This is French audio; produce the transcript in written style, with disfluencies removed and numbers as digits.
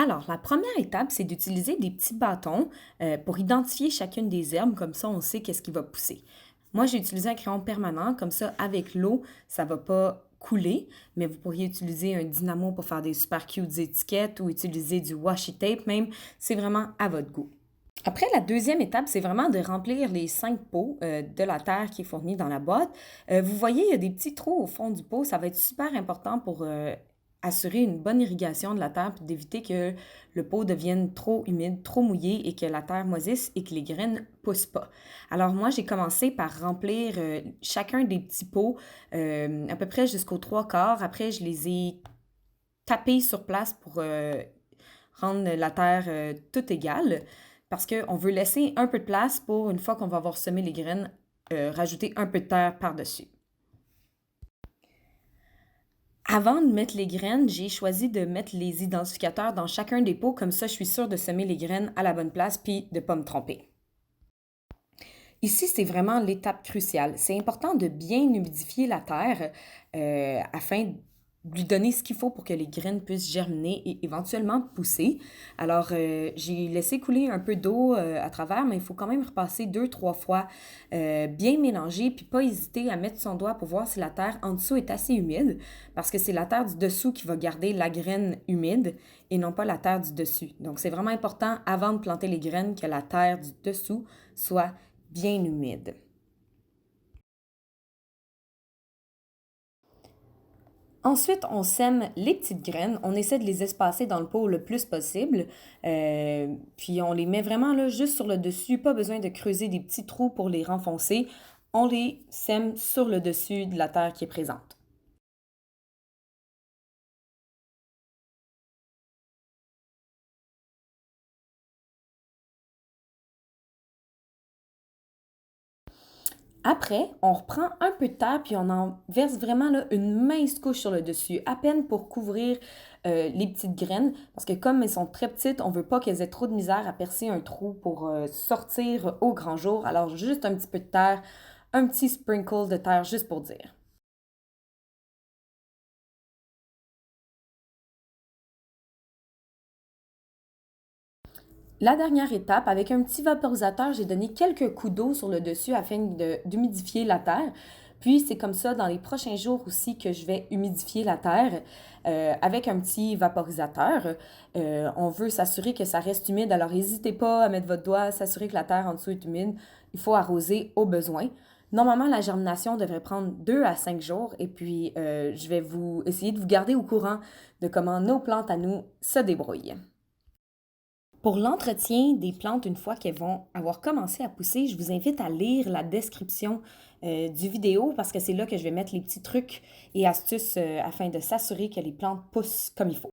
Alors, la première étape, c'est d'utiliser des petits bâtons pour identifier chacune des herbes, comme ça on sait qu'est-ce qui va pousser. Moi, j'ai utilisé un crayon permanent, comme ça avec l'eau, ça ne va pas couler, mais vous pourriez utiliser un dynamo pour faire des super cute étiquettes ou utiliser du washi tape même, c'est vraiment à votre goût. Après, la deuxième étape, c'est vraiment de remplir les 5 pots de la terre qui est fournie dans la boîte. Vous voyez, il y a des petits trous au fond du pot. Ça va être super important pour assurer une bonne irrigation de la terre puis d'éviter que le pot devienne trop humide, trop mouillé et que la terre moisisse et que les graines poussent pas. Alors moi, j'ai commencé par remplir chacun des petits pots à peu près jusqu'aux trois quarts. Après, je les ai tapés sur place pour rendre la terre toute égale parce qu'on veut laisser un peu de place pour, une fois qu'on va avoir semé les graines, rajouter un peu de terre par-dessus. Avant de mettre les graines, j'ai choisi de mettre les identificateurs dans chacun des pots, comme ça je suis sûre de semer les graines à la bonne place puis de ne pas me tromper. Ici, c'est vraiment l'étape cruciale. C'est important de bien humidifier la terre afin de lui donner ce qu'il faut pour que les graines puissent germiner et éventuellement pousser. Alors, j'ai laissé couler un peu d'eau à travers, mais il faut quand même repasser deux, trois fois, bien mélanger, puis pas hésiter à mettre son doigt pour voir si la terre en dessous est assez humide, parce que c'est la terre du dessous qui va garder la graine humide et non pas la terre du dessus. Donc, c'est vraiment important, avant de planter les graines, que la terre du dessous soit bien humide. Ensuite, on sème les petites graines. On essaie de les espacer dans le pot le plus possible. Puis on les met vraiment là, juste sur le dessus. Pas besoin de creuser des petits trous pour les renfoncer. On les sème sur le dessus de la terre qui est présente. Après, on reprend un peu de terre puis on en verse vraiment là, une mince couche sur le dessus, à peine pour couvrir les petites graines, parce que comme elles sont très petites, on veut pas qu'elles aient trop de misère à percer un trou pour sortir au grand jour. Alors juste un petit peu de terre, un petit sprinkle de terre juste pour dire. La dernière étape, avec un petit vaporisateur, j'ai donné quelques coups d'eau sur le dessus afin d'humidifier la terre. Puis c'est comme ça dans les prochains jours aussi que je vais humidifier la terre avec un petit vaporisateur. On veut s'assurer que ça reste humide, alors n'hésitez pas à mettre votre doigt, s'assurer que la terre en dessous est humide. Il faut arroser au besoin. Normalement, la germination devrait prendre 2 à 5 jours et puis je vais vous essayer de vous garder au courant de comment nos plantes à nous se débrouillent. Pour l'entretien des plantes, une fois qu'elles vont avoir commencé à pousser, je vous invite à lire la description du vidéo parce que c'est là que je vais mettre les petits trucs et astuces afin de s'assurer que les plantes poussent comme il faut.